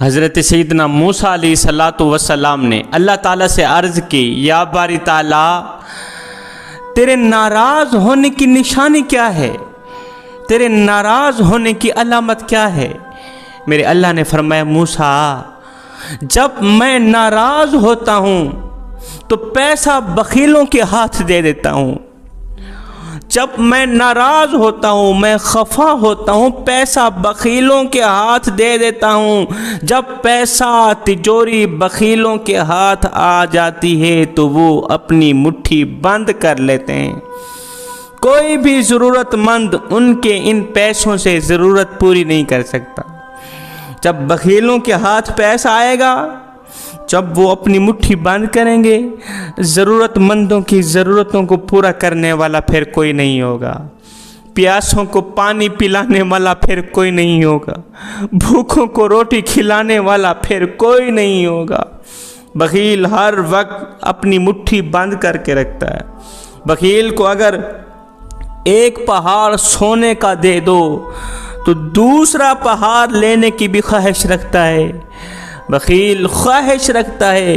हज़रत सैयदना मूसा अलैहिस्सलातु वस्सलाम ने अल्लाह ताला से अर्ज़ की, या बारी ताला तेरे नाराज़ होने की निशानी क्या है, तेरे नाराज़ होने की अलामत क्या है। मेरे अल्लाह ने फरमाया, मूसा जब मैं नाराज़ होता हूँ तो पैसा बखीलों के हाथ दे देता हूँ। जब मैं नाराज़ होता हूँ, मैं खफा होता हूँ, पैसा बखीलों के हाथ दे देता हूँ। जब पैसा तिजोरी बखीलों के हाथ आ जाती है तो वो अपनी मुट्ठी बंद कर लेते हैं। कोई भी ज़रूरतमंद उनके इन पैसों से ज़रूरत पूरी नहीं कर सकता। जब बखीलों के हाथ पैसा आएगा, जब वो अपनी मुट्ठी बंद करेंगे, ज़रूरतमंदों की ज़रूरतों को पूरा करने वाला फिर कोई नहीं होगा। प्यासों को पानी पिलाने वाला फिर कोई नहीं होगा। भूखों को रोटी खिलाने वाला फिर कोई नहीं होगा। बखील हर वक्त अपनी मुट्ठी बंद करके रखता है। बखील को अगर एक पहाड़ सोने का दे दो तो दूसरा पहाड़ लेने की भी ख्वाहिश रखता है। बखील ख्वाहिश रखता है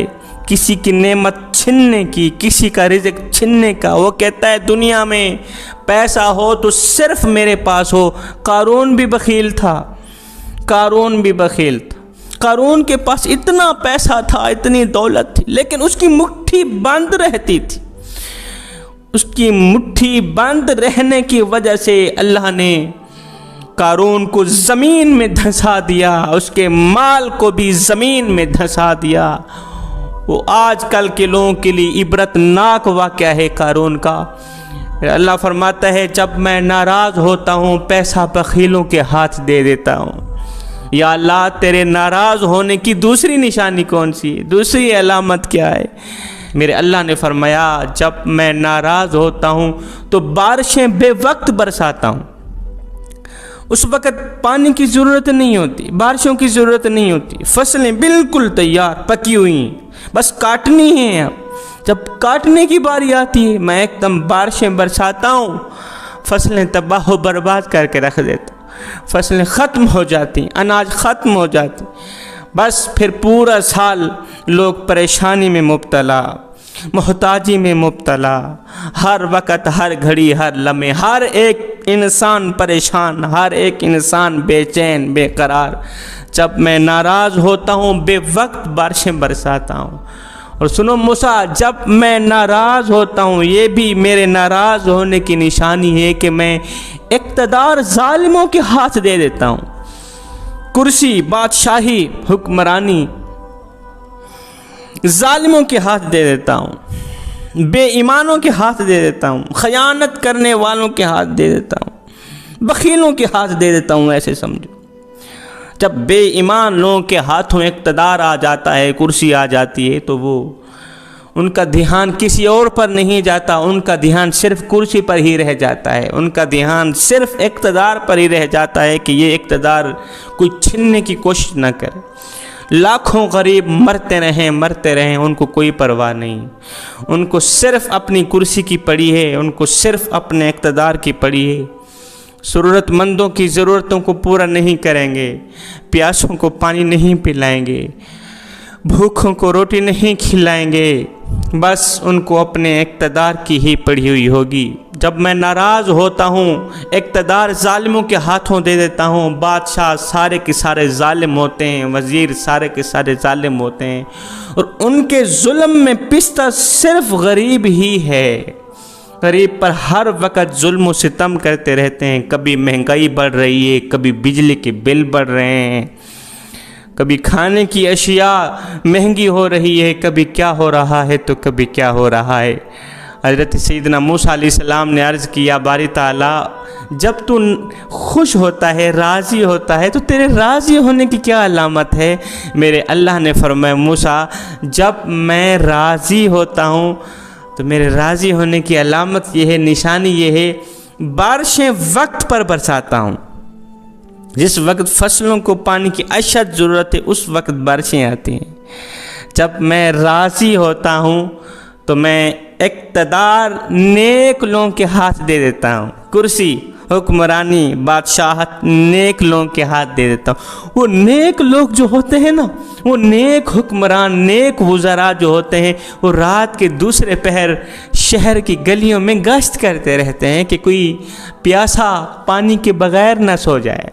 किसी की नेमत छीनने की, किसी का रिज़्क छीनने का। वो कहता है दुनिया में पैसा हो तो सिर्फ मेरे पास हो। कारून भी बखील था, कारून भी बखील था। कारून के पास इतना पैसा था, इतनी दौलत थी, लेकिन उसकी मुट्ठी बंद रहती थी। उसकी मुट्ठी बंद रहने की वजह से अल्लाह ने कारून को ज़मीन में धंसा दिया, उसके माल को भी ज़मीन में धंसा दिया। वो आजकल के लोगों के लिए इबरतनाक वाक़या है कारून का। अल्लाह फरमाता है, जब मैं नाराज़ होता हूँ पैसा बखीलों के हाथ दे देता हूँ। या अल्लाह तेरे नाराज़ होने की दूसरी निशानी कौन सी है, दूसरी अलामत क्या है। मेरे अल्लाह ने फरमाया, जब मैं नाराज़ होता हूँ तो बारिशें बेवक्त बरसाता हूँ। उस वक़्त पानी की ज़रूरत नहीं होती, बारिशों की ज़रूरत नहीं होती। फसलें बिल्कुल तैयार पकी हुई हैं, बस काटनी है। अब जब काटने की बारी आती है मैं एकदम बारिशें बरसाता हूँ, फसलें तबाह व बर्बाद करके रख देता हूँ। फसलें ख़त्म हो जाती, अनाज ख़त्म हो जाती। बस फिर पूरा साल लोग परेशानी में मुब्तला, मोहताजी में मुब्तला, हर वक़्त, हर घड़ी, हर लम्हे, हर एक इंसान परेशान, हर एक इंसान बेचैन, बेकरार। जब मैं नाराज़ होता हूँ बेवक्त बारिशें बरसाता हूँ। और सुनो मूसा, जब मैं नाराज़ होता हूँ ये भी मेरे नाराज़ होने की निशानी है कि मैं इक़्तिदार ज़ालिमों के हाथ दे देता हूँ। कुर्सी, बादशाही, हुक्मरानी ज़ालिमों के हाथ दे देता हूँ, बेईमानों के हाथ दे देता हूँ, ख़यानत करने वालों के हाथ दे देता हूँ, बखीलों के हाथ दे देता हूँ। ऐसे समझो, जब बेईमान लोगों के हाथों इक़्तिदार आ जाता है, कुर्सी आ जाती है, तो वो उनका ध्यान किसी और पर नहीं जाता, उनका ध्यान सिर्फ कुर्सी पर ही रह जाता है। उनका ध्यान सिर्फ इक़्तिदार पर ही रह जाता है कि ये इक़्तिदार कोई छीनने की कोशिश न करे। लाखों गरीब मरते रहें, उनको कोई परवाह नहीं। उनको सिर्फ अपनी कुर्सी की पड़ी है, उनको सिर्फ अपने इक़्तिदार की पड़ी है। ज़रूरतमंदों की ज़रूरतों को पूरा नहीं करेंगे, प्यासों को पानी नहीं पिलाएंगे, भूखों को रोटी नहीं खिलाएंगे। बस उनको अपने इक़्तिदार की ही पड़ी हुई होगी। जब मैं नाराज़ होता हूँ इक़्तिदार ज़ालिमों के हाथों दे देता हूँ। बादशाह सारे के सारे ज़ालिम होते हैं, वज़ीर सारे के सारे ज़ालिम होते हैं, और उनके जुल्म में पिसता सिर्फ गरीब ही है। गरीब पर हर वक्त जुल्म व सितम करते रहते हैं। कभी महंगाई बढ़ रही है, कभी बिजली के बिल बढ़ रहे हैं, कभी खाने की अशिया महंगी हो रही है, कभी क्या हो रहा है तो कभी क्या हो रहा है। हज़रत सैयदना मूसा अलैहिस्सलाम ने अर्ज़ किया, बारी ताला जब तू खुश होता है, राज़ी होता है, तो तेरे राज़ी होने की क्या अलामत है। मेरे अल्लाह ने फरमाया, मूसा जब मैं राज़ी होता हूँ तो मेरे राज़ी होने की अलामत यह है, निशानी ये है, बारिशें वक्त पर बरसाता हूँ। जिस वक्त फसलों को पानी की अशद ज़रूरत है उस वक्त बारिशें आती हैं। जब मैं राज़ी होता हूँ तो मैं इक़्तिदार नेक लोगों के हाथ दे देता हूँ। कुर्सी हुक्मरानी, बादशाहत नेक लोगों के हाथ दे देता हूँ। वो नेक लोग जो होते हैं ना, वो नेक हुक्मरान, नेक वज़रा जो होते हैं, वो रात के दूसरे पहर शहर की गलियों में गश्त करते रहते हैं कि कोई प्यासा पानी के बगैर ना सो जाए,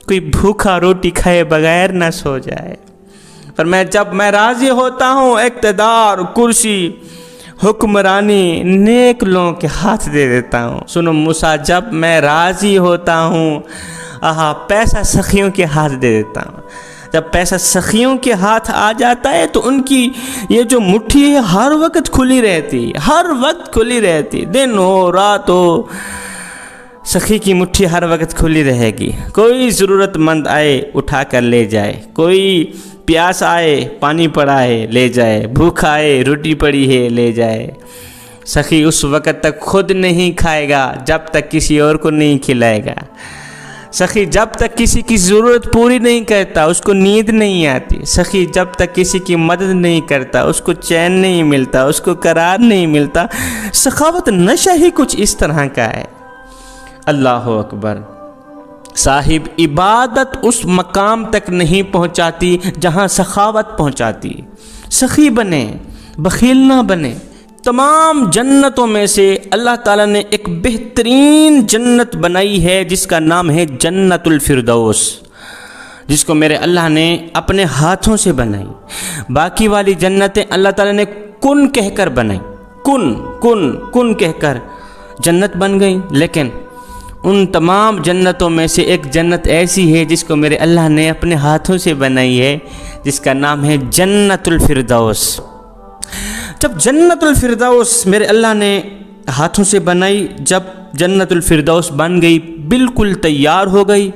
कोई भूखा रोटी खाए बगैर ना सो जाए। पर जब मैं राज़ी होता हूँ, इक़्तिदार, कुर्सी, हुक्मरानी नेक लोगों के हाथ दे देता हूँ। सुनो मूसा, जब मैं राज़ी होता हूँ, पैसा सखियों के हाथ दे देता हूँ। जब पैसा सखियों के हाथ आ जाता है तो उनकी ये जो मुट्ठी है हर वक्त खुली रहती, हर वक्त खुली रहती, दिन हो रात हो, सखी की मुट्ठी हर वक्त खुली रहेगी। कोई ज़रूरतमंद आए उठा कर ले जाए, कोई प्यास आए पानी पड़ा है ले जाए, भूखा आए रोटी पड़ी है ले जाए। सखी उस वक़्त तक खुद नहीं खाएगा जब तक किसी और को नहीं खिलाएगा। सखी जब तक किसी की ज़रूरत पूरी नहीं करता उसको नींद नहीं आती। सखी जब तक किसी की मदद नहीं करता उसको चैन नहीं मिलता, उसको करार नहीं मिलता। सखावत नशा ही कुछ इस तरह का है। अल्लाह अकबर। साहिब इबादत उस मकाम तक नहीं पहुंचाती जहां सखावत पहुंचाती। सखी बने, बखील ना बने। तमाम जन्नतों में से अल्लाह ताला ने एक बेहतरीन जन्नत बनाई है जिसका नाम है जन्नतुल फिरदौस, जिसको मेरे अल्लाह ने अपने हाथों से बनाई। बाकी वाली जन्नतें अल्लाह ताला ने कुन कहकर बनाई, कुन कुन कुन कहकर जन्नत बन गई। लेकिन उन तमाम जन्नतों में से एक जन्नत ऐसी है जिसको मेरे अल्लाह ने अपने हाथों से बनाई है, जिसका नाम है जन्नतुल फिरदौस। जब जन्नतुल फिरदौस मेरे अल्लाह ने हाथों से बनाई, जब जन्नतुल फिरदौस बन गई, बिल्कुल तैयार हो गई,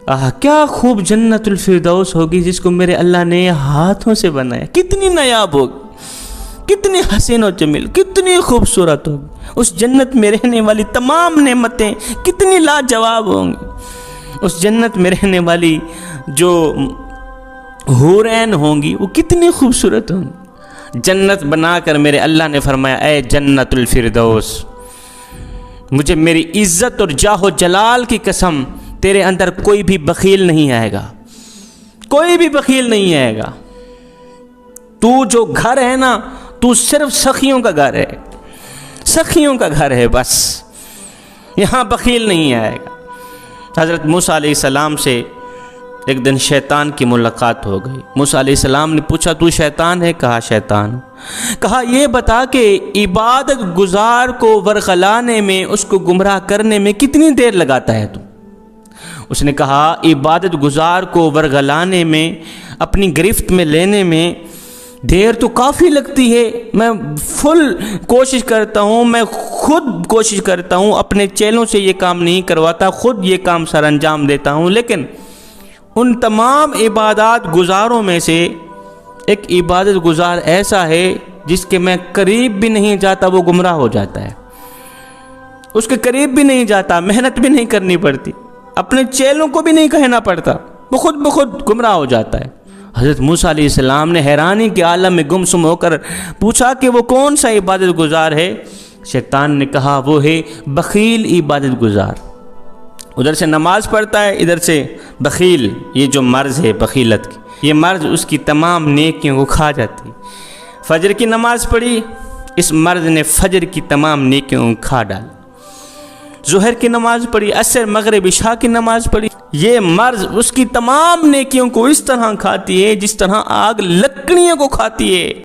क्या खूब जन्नतुल फिरदौस होगी जिसको मेरे अल्लाह ने हाथों से बनाया। कितनी नायाब होगी, कितनी हसीन और जमील, कितनी खूबसूरत होगी। उस जन्नत में रहने वाली तमाम नेमतें कितनी लाजवाब होंगी। उस जन्नत में रहने वाली जो हूरैन होंगी वो कितनी खूबसूरत होंगी। जन्नत बनाकर मेरे अल्लाह ने फरमाया, ऐ जन्नतुल फिरदौस, मुझे मेरी इज़्ज़त और जाहो जलाल की कसम, तेरे अंदर कोई भी बखील नहीं आएगा, कोई भी बखील नहीं आएगा। तू जो घर है ना, तू सिर्फ सखियों का घर है, सखियों का घर है बस, यहाँ बखील नहीं आएगा। हज़रत मूसा अलैहिस्सलाम से एक दिन शैतान की मुलाकात हो गई। मूसा अलैहिस्सलाम ने पूछा, तू शैतान है? कहा शैतान। कहा ये बता कि इबादत गुजार को वरगलाने में, उसको गुमराह करने में कितनी देर लगाता है तू? उसने कहा इबादत गुजार को वरगलाने में, अपनी गिरफ्त में लेने में देर तो काफ़ी लगती है। मैं फुल कोशिश करता हूँ, मैं खुद कोशिश करता हूँ, अपने चेलों से ये काम नहीं करवाता, खुद ये काम सर अंजाम देता हूँ। लेकिन उन तमाम इबादत गुजारों में से एक इबादत गुजार ऐसा है जिसके मैं करीब भी नहीं जाता, वो गुमराह हो जाता है। उसके करीब भी नहीं जाता, मेहनत भी नहीं करनी पड़ती, अपने चेलों को भी नहीं कहना पड़ता, वो खुद ब खुद गुमराह हो जाता है। हज़रत मूसा अलैहिस्सलाम ने हैरानी के आलम में गुमसुम होकर पूछा कि वो कौन सा इबादत गुजार है? शैतान ने कहा वो है बखील इबादत गुजार। उधर से नमाज पढ़ता है, इधर से बखील, ये जो मर्ज़ है बखीलत की, ये मर्ज़ उसकी तमाम नेकियों को खा जाती। फजर की नमाज पढ़ी, इस मर्ज़ ने फजर की तमाम नेकियों को खा डाली। ज़ोहर की नमाज पढ़ी, असर मगरिब इशा की नमाज पढ़ी, ये मर्ज़ उसकी तमाम नेकियों को इस तरह खाती है जिस तरह आग लकड़ियों को खाती है।